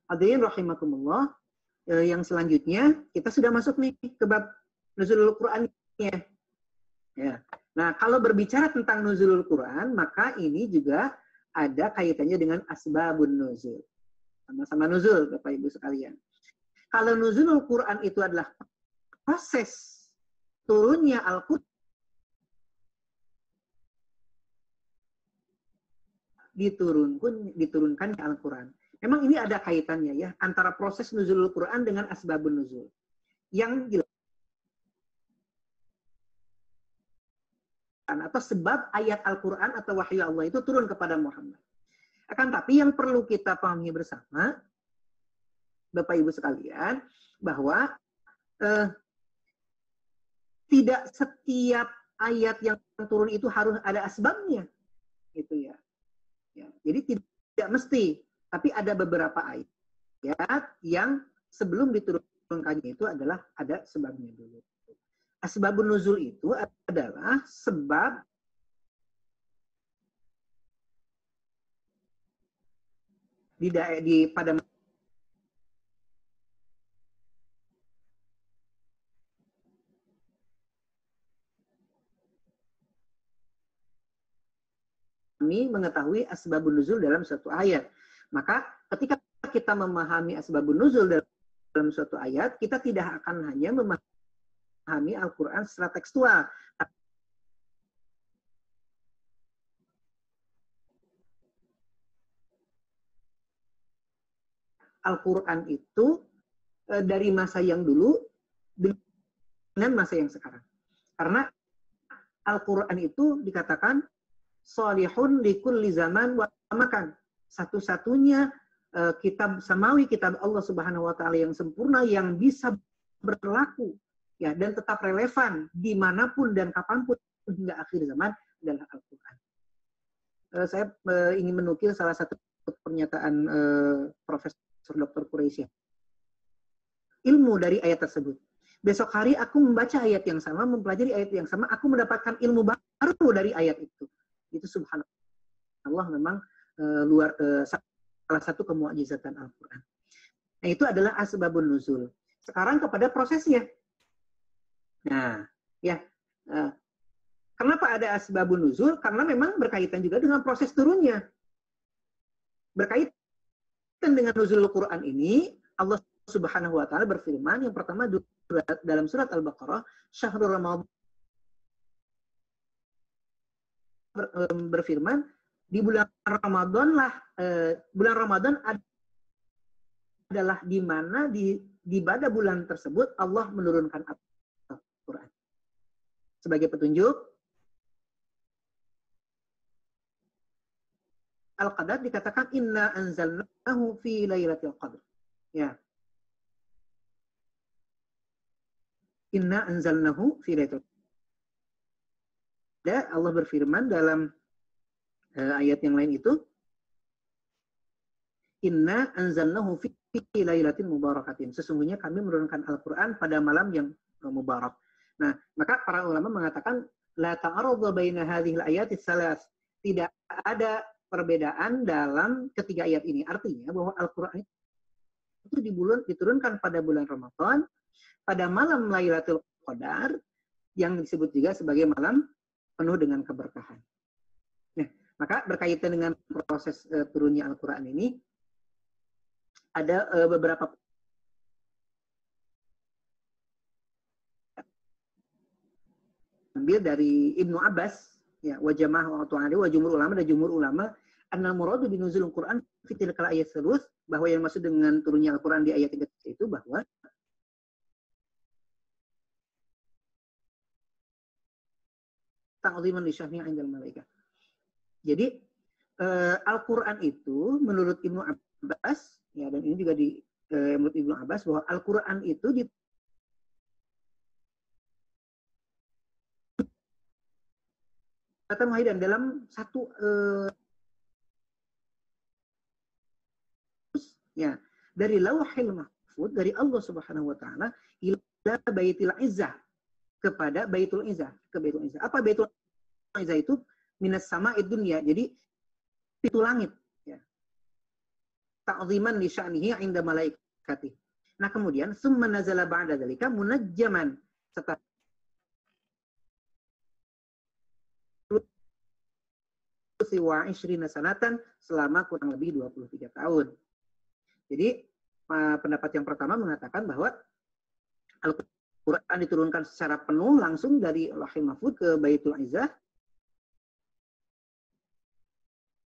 Hadirin rahimakumullah, yang selanjutnya kita sudah masuk nih ke bab nuzulul Qur'annya. Ya. Nah, kalau berbicara tentang nuzulul Quran, maka ini juga ada kaitannya dengan asbabun nuzul. Sama-sama nuzul, Bapak Ibu sekalian. Kalau nuzulul Quran itu adalah proses turunnya Al-Quran, diturunkannya Al-Quran. Memang ini ada kaitannya ya antara proses nuzulul Quran dengan asbabun nuzul. Yang jelas atau sebab ayat Al-Quran atau wahyu Allah itu turun kepada Muhammad. Akan tapi yang perlu kita pahami bersama, Bapak Ibu sekalian, bahwa tidak setiap ayat yang turun itu harus ada asbabnya, gitu ya. Jadi tidak mesti, tapi ada beberapa ayat yang sebelum diturunkannya itu adalah ada sebabnya dulu. Asbabun nuzul itu adalah sebab pada kami mengetahui asbabun nuzul dalam suatu ayat. Maka ketika kita memahami asbabun nuzul dalam suatu ayat, kita tidak akan hanya memahami Al-Quran secara tekstual. Al-Quran itu dari masa yang dulu dengan masa yang sekarang. Karena Al-Quran itu dikatakan sholihun likulli zaman wa makan. Satu-satunya kitab samawi, kitab Allah Subhanahu wa Ta'ala yang sempurna, yang bisa berlaku ya dan tetap relevan dimanapun dan kapanpun hingga akhir zaman adalah Al-Quran. Saya ingin menukil salah satu pernyataan Profesor Dr. Quraisy. Ilmu dari ayat tersebut. Besok hari aku membaca ayat yang sama, mempelajari ayat yang sama, aku mendapatkan ilmu baru dari ayat itu. Itu subhanallah memang salah satu kemu'jizatan Al-Quran. Nah, itu adalah asbabun nuzul. Sekarang kepada prosesnya. Nah, ya. Kenapa ada asbabun nuzul? Karena memang berkaitan juga dengan proses turunnya. Berkaitan dengan nuzul Al-Quran ini, Allah Subhanahu wa taala berfirman yang pertama dalam surat Al-Baqarah, Syahrul Ramadan berfirman di bulan Ramadan adalah di mana di pada bulan tersebut Allah menurunkan Al-Quran. Sebagai petunjuk, Al-Qadar dikatakan inna anzalnahu fi lailatul qadr. Ya. Inna anzalnahu fi lailatul qadr. Allah berfirman dalam ayat yang lain itu, inna anzalnahu fi lailatin mubarakatin. Sesungguhnya kami menurunkan Al-Quran pada malam yang mubarak. Nah, maka para ulama mengatakan la ta'arudha baina hadhil ayati salas. Tidak ada perbedaan dalam ketiga ayat ini. Artinya bahwa Al-Quran itu diturunkan pada bulan Ramadan, pada malam Lailatul Qadar, yang disebut juga sebagai malam penuh dengan keberkahan. Nah, maka berkaitan dengan proses turunnya Al-Quran ini, ada beberapa ambil dari Ibnu Abbas, ya, wa jamaah wa tu'ali wa jumhur ulama dan jumhur ulama anna muradu binuzulul Quran fi tilkal ayat terus, bahwa yang maksud dengan turunnya Al-Quran di ayat 3 itu bahwa ta'ziman li syahnihi 'indal malaikah. Jadi Al-Quran itu menurut Ibnu Abbas, ya, dan ini juga menurut Ibnu Abbas, bahwa Al-Quran itu dan dalam satu ya, dari Lauhil Mahfuz, dari Allah Subhanahu wa taala ila Baitul Izzah, kepada Baitul Izzah, ke Baitul Izzah. Apa Baitul Izzah itu? Minas sama'id dunya. Jadi pintu langit, ya. Ta'ziman li sya'nihi 'inda malaikati. Nah, kemudian summa nazala ba'da dzalika munajjaman, setelah siwa 20 sanatan, selama kurang lebih 23 tahun. Jadi pendapat yang pertama mengatakan bahwa Al-Quran diturunkan secara penuh langsung dari Lauhul Mahfuz ke Baitul Izzah.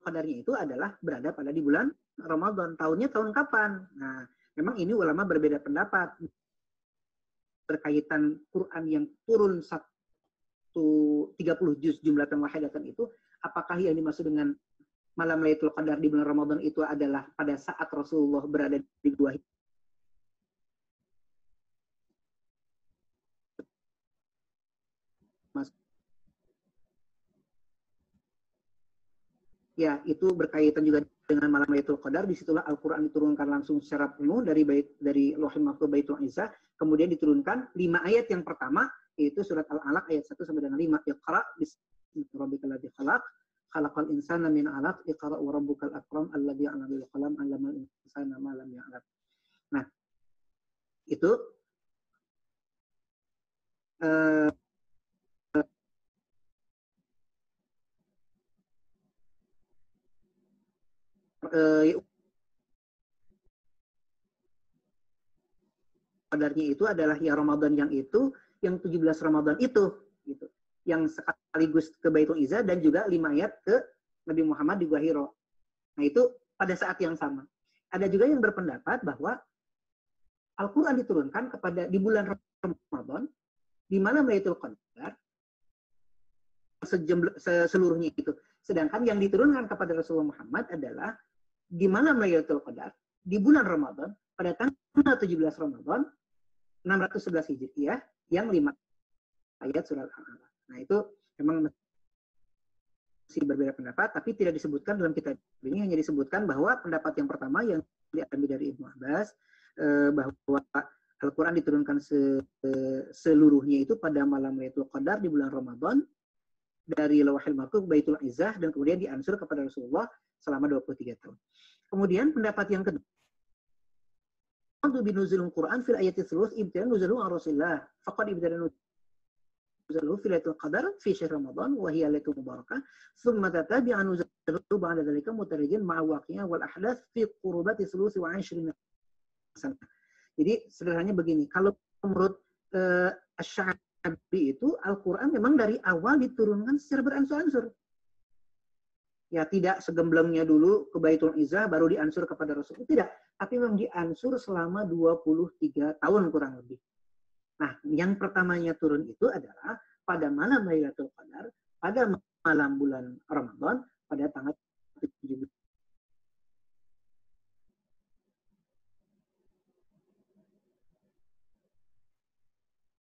Qadarnya itu adalah berada pada di bulan Ramadan. Tahunnya tahun kapan? Nah, memang ini ulama berbeda pendapat berkaitan Quran yang turun 30 juz jumlatan wahidatan itu, apakah yang dimaksud dengan malam Lailatul Qadar di bulan Ramadan itu adalah pada saat Rasulullah berada di gua ya, itu berkaitan juga dengan malam Lailatul Qadar. Disitulah Al-Quran diturunkan langsung secara penuh dari Lauhul Mahfuz Baitul Izzah, kemudian diturunkan 5 ayat yang pertama, yaitu surat Al-Alaq ayat 1 sampai dengan 5. Iqra bismi rabbikal ladzi khalaq, khalaqal insana min 'alaq, iqra wa rabbukal akram alladzi 'allama bil qalam 'allamal insana ma lam ya'lam. Nah, itu Qadarnya itu adalah ya Ramadan yang 17 Ramadan itu gitu. Yang sekaligus ke Baitul Izzah dan juga 5 ayat ke Nabi Muhammad di Gua Hira. Nah, itu pada saat yang sama. Ada juga yang berpendapat bahwa Al-Quran diturunkan di bulan Ramadan, di mana Lailatul Qadar seluruhnya itu. Sedangkan yang diturunkan kepada Rasulullah Muhammad adalah di malam Lailatul Qadar di bulan Ramadan pada tanggal 17 Ramadan 611 Hijriah yang 5 ayat surat Al-Alaq. Nah, itu memang masih berbeda pendapat, tapi tidak disebutkan dalam kitab ini, hanya disebutkan bahwa pendapat yang pertama yang diambil dari Ibnu Abbas, bahwa Al-Quran diturunkan seluruhnya itu pada malam Lailatul Qadar di bulan Ramadan, dari Lauhul Mahfuz Baitul Izzah dan kemudian diansur kepada Rasulullah selama 23 tahun. Kemudian pendapat yang kedua, binuzulul Quran fil ayati thuluth ibtidan nuzulu an Rasulillah faqad ibtidan nuzulu fi lailatul qadar fi syahr Ramadan wa hiya lailatul mubarakah thumma tatabi'a nuzulu ba'da dhalika mutarijin ma'a waqi'ah wal ahdath fi qurubati thuluth wa 20 sana. Jadi sederhananya begini, kalau menurut Asy-Sya'bi itu Al-Qur'an memang dari awal diturunkan secara beransur-ansur. Ya, tidak segemblengnya dulu ke Baitul Izzah baru diansur kepada Rasul. Tidak, tapi memang diansur selama 23 tahun kurang lebih. Nah, yang pertamanya turun itu adalah pada malam Lailatul Qadar, pada malam bulan Ramadan, pada tanggal 17.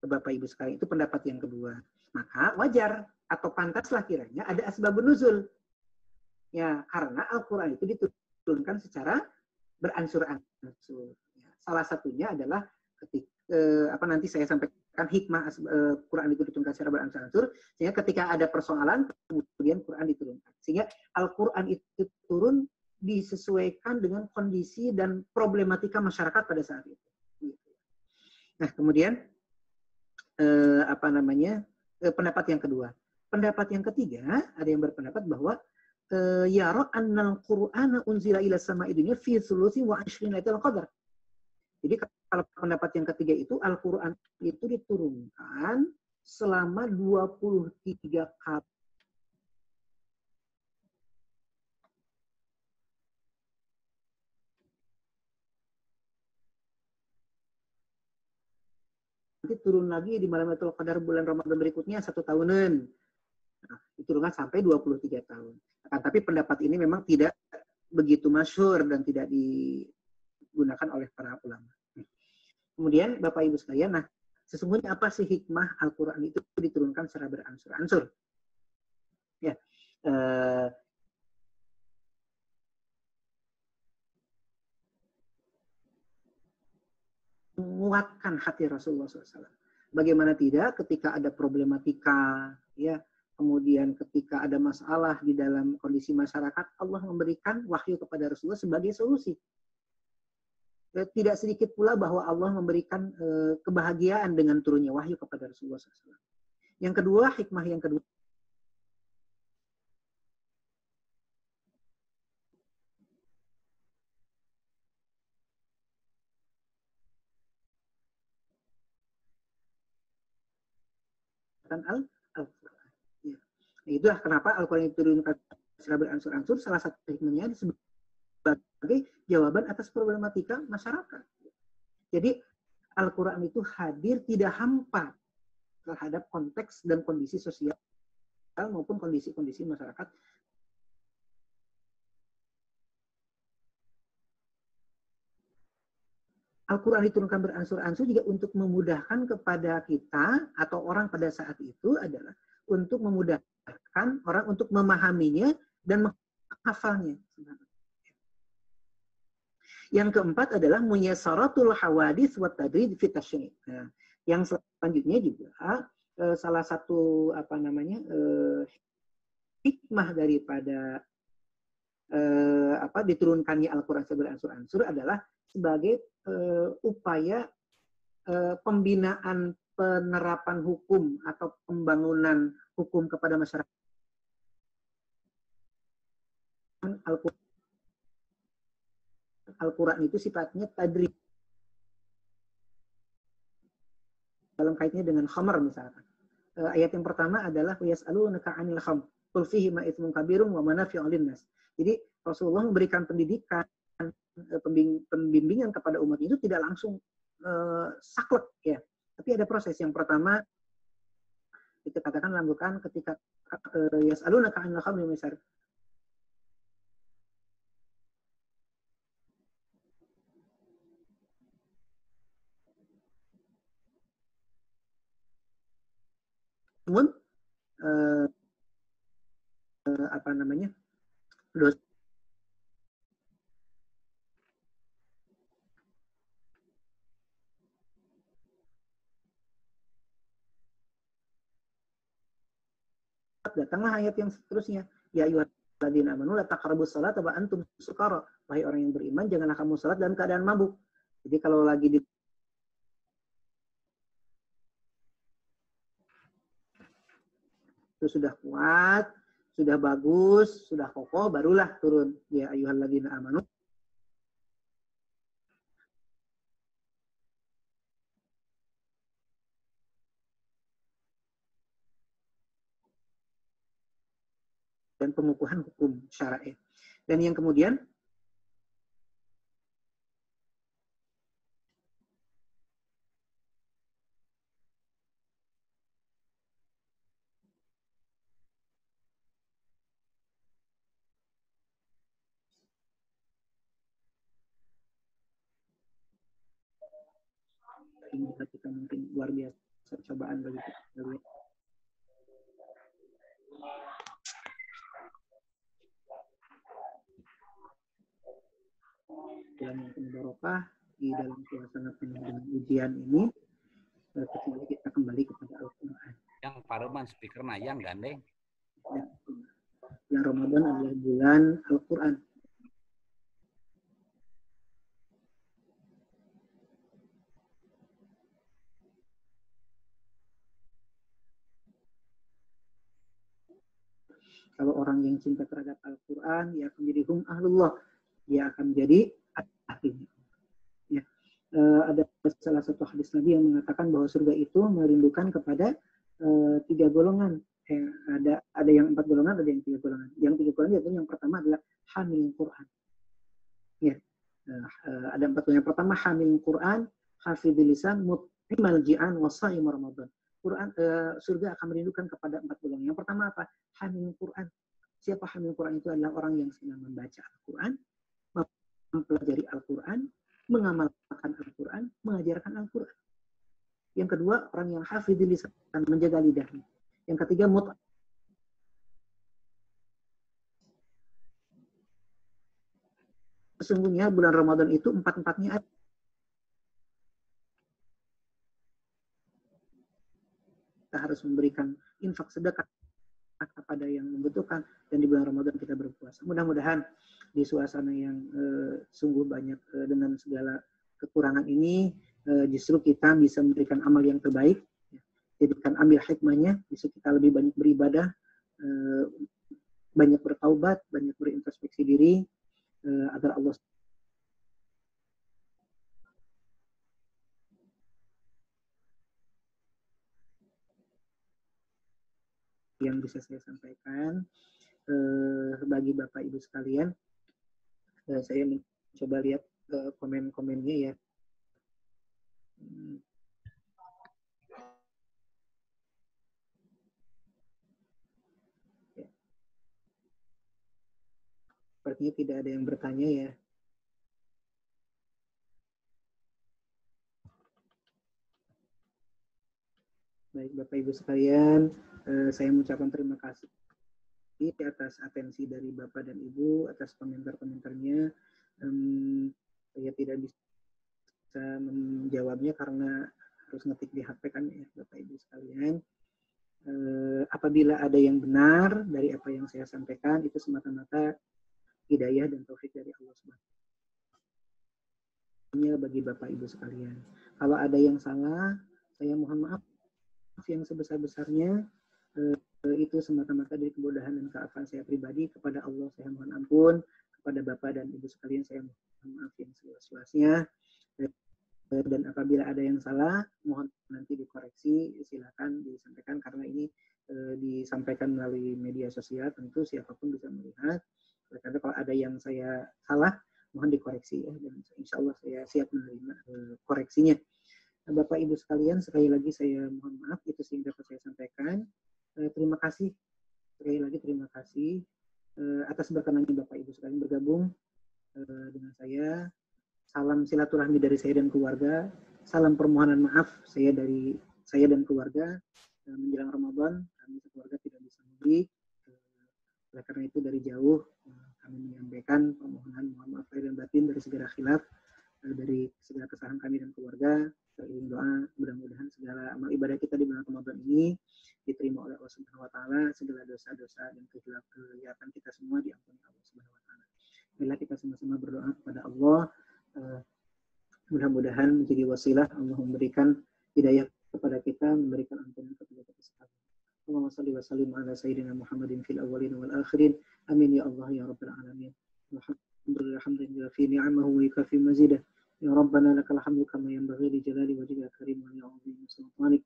Bapak Ibu sekalian, itu pendapat yang kedua. Maka wajar atau pantaslah kiranya ada asbabun nuzul. Ya, karena Al-Quran itu diturunkan secara beransur-ansur. Ya, salah satunya adalah ketika nanti saya sampaikan hikmah Quran itu diturunkan secara beransur-ansur, sehingga ketika ada persoalan kemudian Quran diturunkan. Sehingga Al-Quran itu turun disesuaikan dengan kondisi dan problematika masyarakat pada saat itu. Nah, kemudian pendapat yang kedua. Pendapat yang ketiga, ada yang berpendapat bahwa yara annal Qur'ana unzila ila sama'i dunya fi thuluthi wa 20 lailatul qadar. Jadi kalau pendapat yang ketiga itu Al-Qur'an itu diturunkan selama 23 kali. Nanti turun lagi di malam Lailatul Qadar bulan Ramadan berikutnya 1 tahunan. Nah, diturunkan sampai 23 tahun. Nah, tapi pendapat ini memang tidak begitu masyhur dan tidak digunakan oleh para ulama. Kemudian Bapak Ibu sekalian, nah sesungguhnya apa sih hikmah Al-Quran itu diturunkan secara beransur-ansur? Ya, menguatkan hati Rasulullah SAW. Bagaimana tidak ketika ada problematika, ya, kemudian ketika ada masalah di dalam kondisi masyarakat, Allah memberikan wahyu kepada Rasulullah sebagai solusi. Tidak sedikit pula bahwa Allah memberikan kebahagiaan dengan turunnya wahyu kepada Rasulullah SAW. Yang kedua, hikmah yang kedua, Al-Quran. Ya. Itulah kenapa Al-Quran itu diturunkan secara beransur-ansur, salah satu hikmahnya sebagai jawaban atas problematika masyarakat. Jadi Al-Quran itu hadir tidak hampa terhadap konteks dan kondisi sosial maupun kondisi-kondisi masyarakat. Al-Quran diturunkan beransur-ansur juga untuk memudahkan kepada kita atau orang pada saat itu adalah untuk memudahkan orang untuk memahaminya dan menghafalnya. Yang keempat adalah muyassaratul hawadits wa tadrij fi tasyri'. Nah, yang selanjutnya juga salah satu hikmah daripada diturunkannya Al-Quran beransur-ansur adalah sebagai upaya pembinaan penerapan hukum atau pembangunan hukum kepada masyarakat. Al-Quran itu sifatnya tadrib. Dalam kaitnya dengan khamar misalkan. Ayat yang pertama adalah yas'alunaka 'anil khamr qul fihi ma itsmun kabirun wa manafi'u lin-nas. Jadi Rasulullah memberikan pendidikan, pembimbingan kepada umat itu tidak langsung saklek ya. Tapi ada proses. Yang pertama kita katakan lakukan ketika yas'alunaka 'anil khamr misalkan. Namun dosa datanglah ayat yang seterusnya. Ya ayyuhalladzina amanu la taqrabus salata wa antum sukara. Wahai orang yang beriman, janganlah kamu salat dalam keadaan mabuk. Jadi kalau lagi di itu sudah kuat, sudah bagus, sudah kokoh, barulah turun. Ya ayyuhalladzina amanu. Dan pengukuhan hukum syar'i. Dan yang kemudian ini kita mungkin luar biasa cobaan bagi kita. Bulan yang penuh barokah di dalam suasana penuh dengan ujian ini, kecuali kita kembali kepada Al-Quran. Yang pareman speaker yang gandeng. Ya. Yang Ramadan adalah bulan Al-Quran. Kalau orang yang cinta terhadap Al-Quran, dia akan menjadi hum ahlullah. Dia akan menjadi ahlinya. Ya. Ada salah satu hadis Nabi yang mengatakan bahwa surga itu merindukan kepada 3 golongan. Ada yang 4 golongan, ada yang 3 golongan. Yang 3 golongan yaitu yang pertama adalah hamil Quran. Ya. Ada 4 golongan. Yang pertama hamil Quran, hafidhil lisan, mut'imal ji'an, wasa'im Ramadan. Quran, surga akan merindukan kepada 4 golongan. Yang pertama apa? Hamil Quran. Siapa hamil Quran? Itu adalah orang yang sedang membaca Al-Quran, mempelajari Al-Quran, mengamalkan Al-Quran, mengajarkan Al-Quran. Yang kedua, orang yang hafidhil lisan, menjaga lidahnya. Yang ketiga, sesungguhnya bulan Ramadan itu 4-4-nya ada. Kita harus memberikan infak sedekah kepada yang membutuhkan, dan di bulan Ramadan kita berpuasa. Mudah-mudahan di suasana yang sungguh banyak dengan segala kekurangan ini, justru kita bisa memberikan amal yang terbaik. Jadikan ambil hikmahnya, bisa kita lebih banyak beribadah, banyak bertaubat, banyak berintrospeksi diri, agar Allah yang bisa saya sampaikan bagi Bapak Ibu sekalian. Saya mencoba lihat komen-komennya ya. Sepertinya tidak ada yang bertanya ya. Baik Bapak Ibu sekalian, saya mengucapkan terima kasih atas atensi dari Bapak dan Ibu, atas komentar-komentarnya. Saya tidak bisa menjawabnya karena harus ngetik di HP kan ya Bapak Ibu sekalian. Apabila ada yang benar dari apa yang saya sampaikan, itu semata-mata hidayah dan taufik dari Allah Subhanahu wa Ta'ala bagi Bapak Ibu sekalian. Kalau ada yang salah, saya mohon maaf yang sebesar-besarnya. Itu semata-mata dari kebodohan dan keafan saya pribadi. Kepada Allah saya mohon ampun, kepada Bapak dan Ibu sekalian saya mohon maaf yang seluas-luasnya. Dan apabila ada yang salah, mohon nanti dikoreksi, silakan disampaikan, karena ini disampaikan melalui media sosial, tentu siapapun bisa melihat. Karena kalau ada yang saya salah, mohon dikoreksi ya, dan insya Allah saya siap menerima koreksinya. Bapak Ibu sekalian, sekali lagi saya mohon maaf, itu sehingga dapat saya sampaikan. Terima kasih, sekali lagi terima kasih atas berkenannya Bapak Ibu sekalian bergabung dengan saya. Salam silaturahmi dari saya dan keluarga. Salam permohonan maaf saya dan keluarga. Menjelang Ramadan, kami sekeluarga tidak bisa mudik. Oleh karena itu dari jauh kami menyampaikan permohonan mohon maaf lahir dan batin dari segala khilaf, dari segala kesalahan kami dan keluarga. Seiring doa, mudah-mudahan segala amal ibadah kita di bulan Ramadan ini diterima oleh Allah Subhanahu wa taala, segala dosa-dosa dan kejahatan kita semua diampuni Allah Subhanahu wa taala. Bila kita sama-sama berdoa kepada Allah, mudah-mudahan menjadi wasilah Allah memberikan hidayah kepada kita, memberikan ampunan kepada kita sekalian. Allahumma shalli wa sallim ala sayyidina Muhammadin fil awwalin wal akhirin. Amin ya Allah ya rabbal alamin. Alhamdulillah fi ni'amahu wa yukafi mazidah. Ya Rabbana lakal hamdu kama yanbaghi li jalali wajhika karim wa li'azimi sultanik.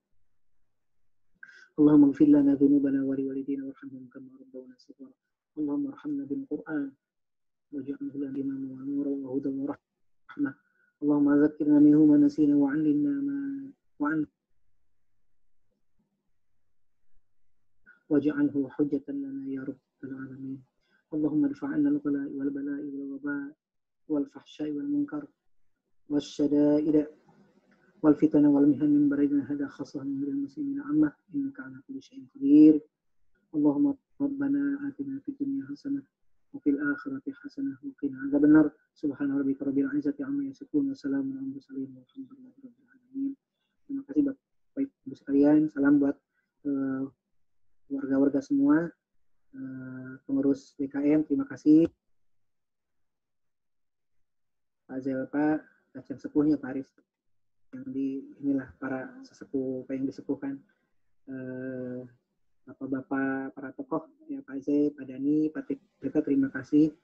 Allahumma ighfir lana dhunubana wa liwalidina warhamhum kama rabbawna shighara. Allahumma arhamna bil Qur'an waj'alhu lana imaman wa nuran wa hudan wa rahmah. Allahumma zakkirna minhu ma nasina wa 'allimna ma waj'alhu hujjatan lana ya rabbal alamin. Allahumma adfa' 'anna al-bala'i wal bala'i wal waba'i wal fahsya'i wal munkar wasyada'id wal fitana wal mihan min baridina hada khassah min al-muslimina amma innaka 'ala kulli syai'in qadir. Allahumma rabbana atina fid dunya hasanah wa fil akhirati hasanah wa qina adzaban nar. Subhana rabbika rabbil izzati amma yasifun wa salamun 'alal mursalin walhamdulillahi rabbil alamin. Terima kasih Bapak Ibu sekalian. Salam buat warga-warga semua, pengurus BKM, terima kasih. Pak Zelpa, Kacang Sepuhnya Pak Aris, yang inilah para sesepuh, yang disepuhkan, bapak-bapak, para tokoh, ya Pak Z, Pak Dani, Pak Tirta, terima kasih.